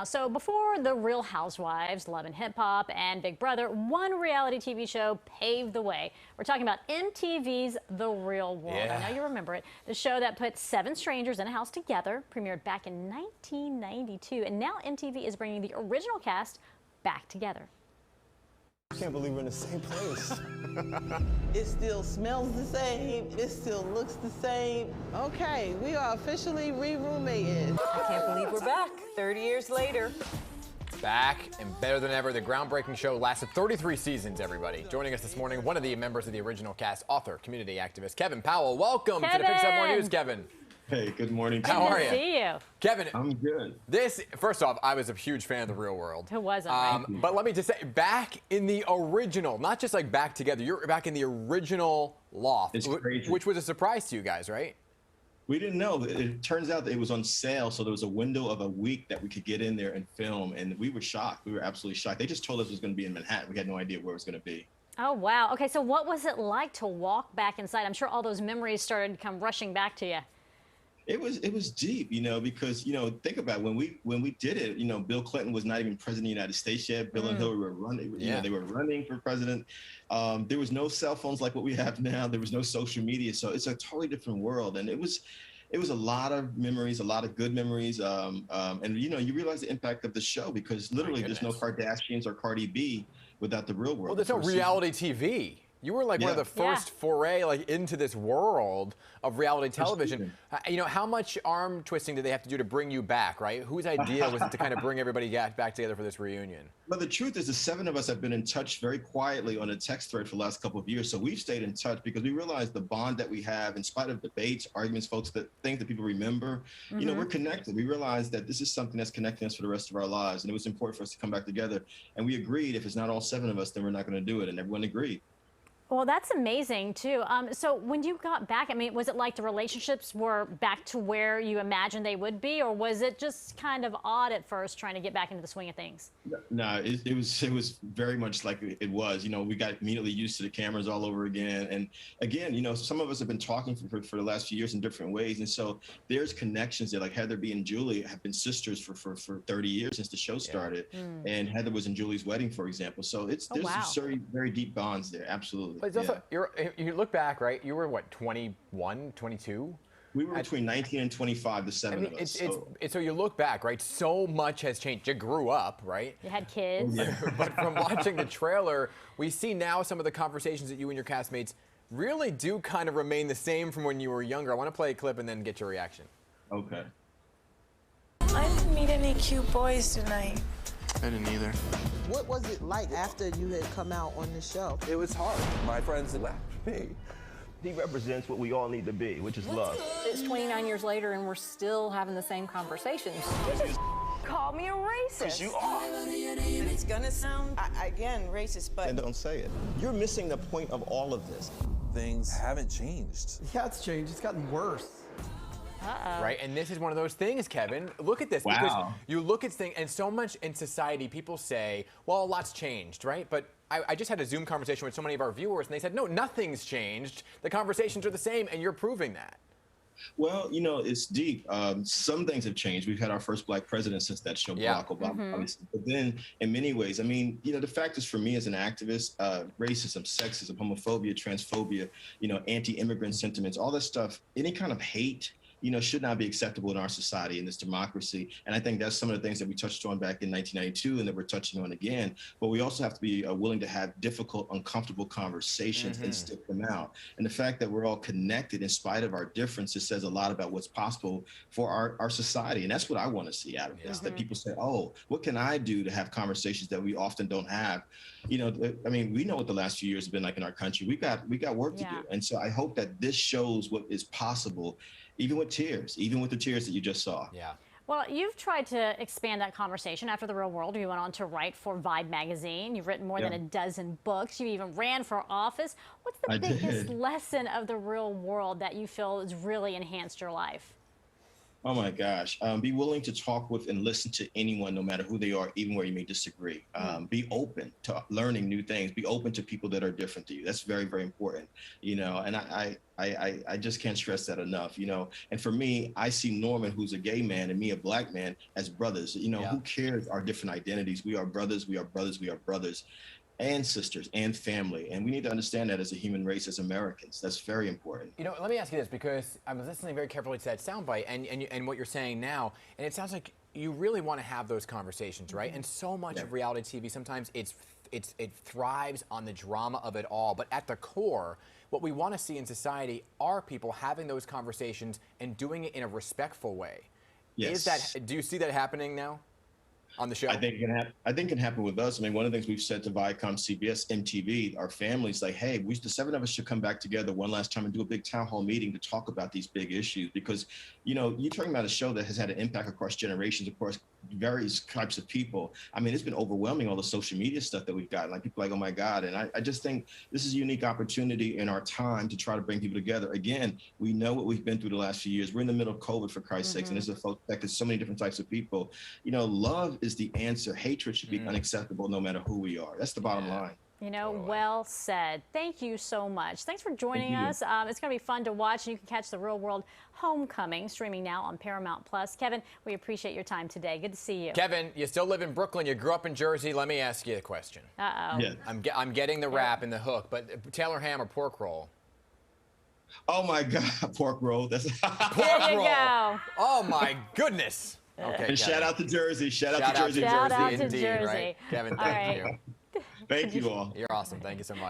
So before The Real Housewives, Love and Hip Hop, and Big Brother, one reality TV show paved the way. We're talking about MTV's The Real World. Yeah. I know you remember it. The show that put 7 strangers in a house together, premiered back in 1992, and now MTV is bringing the original cast back together. I can't believe we're in the same place. It still smells the same. It still looks the same. Okay, we are officially re-roommated. I can't believe we're back 30 years later. Back and better than ever. The groundbreaking show lasted 33 seasons, everybody. Joining us this morning, one of the members of the original cast, author, community activist, Kevin Powell. Welcome to the Picks Up More News, Kevin. Hey, good morning. How are you? Good to see you. Kevin, I'm good. First off, I was a huge fan of The Real World. Who wasn't, right? But let me just say, back in the original, not just like back together, you're back in the original loft. It's crazy. Which was a surprise to you guys, right? We didn't know. It turns out that it was on sale, so there was a window of a week that we could get in there and film, and we were shocked. We were absolutely shocked. They just told us it was going to be in Manhattan. We had no idea where it was going to be. Oh, wow. Okay, so what was it like to walk back inside? I'm sure all those memories started to come rushing back to you. It was deep, because think about it. when we did it, Bill Clinton was not even president of the United States yet. Bill and Hillary were running, they were running for president. There was no cell phones like what we have now. There was no social media, so it's a totally different world. And it was a lot of memories, a lot of good memories. And you realize the impact of the show because literally there's no Kardashians or Cardi B without The Real World. Well, there's no reality TV. You were like one of the first foray into this world of reality television. How much arm twisting did they have to do to bring you back, right? Whose idea was it to kind of bring everybody back together for this reunion? Well, the truth is the 7 of us have been in touch very quietly on a text thread for the last couple of years. So we've stayed in touch because we realize the bond that we have in spite of debates, arguments, things that people remember, we're connected. We realize that this is something that's connecting us for the rest of our lives. And it was important for us to come back together. And we agreed if it's not all 7 of us, then we're not going to do it. And everyone agreed. Well, that's amazing, too. So when you got back, was it like the relationships were back to where you imagined they would be, or was it just kind of odd at first trying to get back into the swing of things? No, it was very much like it was. We got immediately used to the cameras all over again. And again, some of us have been talking for the last few years in different ways. And so there's connections there, like Heather B. and Julie have been sisters for 30 years since the show started. And Heather was in Julie's wedding, for example. So there's very, very deep bonds there. Absolutely. But it's also, you look back, right? You were what, 21, 22? We were between 19 and 25, the 7 of us. So you look back, right? So much has changed. You grew up, right? You had kids. But from watching the trailer, we see now some of the conversations that you and your castmates really do kind of remain the same from when you were younger. I want to play a clip and then get your reaction. Okay. I didn't meet any cute boys tonight. I didn't either. What was it like after you had come out on the show? It was hard. My friends left me. He represents what we all need to be, which is love. It's 29 years later and we're still having the same conversations. You just called me a racist. You are. It's gonna sound, again, racist, but... And don't say it. You're missing the point of all of this. Things haven't changed. Yeah, it's changed. It's gotten worse. Right, and this is one of those things, Kevin. Look at this. Wow. Because you look at things, and so much in society, people say, well, a lot's changed, right? But I just had a Zoom conversation with so many of our viewers, and they said, no, nothing's changed. The conversations are the same, and you're proving that. Well, it's deep. Some things have changed. We've had our first Black president since that show, Barack Obama, obviously. But then, in many ways, the fact is, for me as an activist, racism, sexism, homophobia, transphobia, anti-immigrant sentiments, all this stuff, any kind of hate, should not be acceptable in our society, in this democracy. And I think that's some of the things that we touched on back in 1992 and that we're touching on again. But we also have to be willing to have difficult, uncomfortable conversations and stick them out. And the fact that we're all connected in spite of our differences says a lot about what's possible for our society. And that's what I want to see out of this, that people say, oh, what can I do to have conversations that we often don't have? We know what the last few years have been like in our country. We got work to do. And so I hope that this shows what is possible, even with the tears that you just saw. Yeah. Well, you've tried to expand that conversation after The Real World. You went on to write for Vibe magazine. You've written more than a dozen books. You even ran for office. What's the biggest lesson of The Real World that you feel has really enhanced your life? Oh my gosh. Be willing to talk with and listen to anyone, no matter who they are, even where you may disagree. Be open to learning new things. Be open to people that are different to you. That's very, very important, you know, and I just can't stress that enough, you know. And for me, I see Norman, who's a gay man, and me, a black man, as brothers. You know, who cares our different identities? We are brothers, we are brothers, we are brothers and sisters and family. And we need to understand that as a human race, as Americans. That's very important. You know, let me ask you this, because I'm listening very carefully to that soundbite and what you're saying now, and it sounds like you really want to have those conversations, right? And so much of reality TV, sometimes it thrives on the drama of it all, but at the core, what we want to see in society are people having those conversations and doing it in a respectful way. Yes. Do you see that happening now on the show? I think it can happen with us. I mean, one of the things we've said to Viacom, CBS, MTV, our families, like, hey, the 7 of us should come back together one last time and do a big town hall meeting to talk about these big issues. Because, you know, you're talking about a show that has had an impact across generations, across various types of people. I mean, it's been overwhelming, all the social media stuff that we've got. Like, people are like, oh my God. And I just think this is a unique opportunity in our time to try to bring people together. Again, we know what we've been through the last few years. We're in the middle of COVID, for Christ's sakes, and this affected so many different types of people. You know, love is the answer. Hatred should be unacceptable no matter who we are. That's the bottom line. You know, well said. Thank you so much. Thanks for joining us. It's going to be fun to watch. You can catch The Real World Homecoming streaming now on Paramount Plus. Kevin, we appreciate your time today. Good to see you. Kevin, you still live in Brooklyn. You grew up in Jersey. Let me ask you a question. Uh-oh. Yeah. I'm getting the rap and the hook, but Taylor ham or pork roll? Oh my God, pork roll. That's Pork There you roll. go. Oh my goodness. Okay. And shout out to Jersey. Shout out to Jersey. Shout out to indeed, Jersey. right? Kevin, All thank right. you. Thank you all. You're awesome. Thank you so much.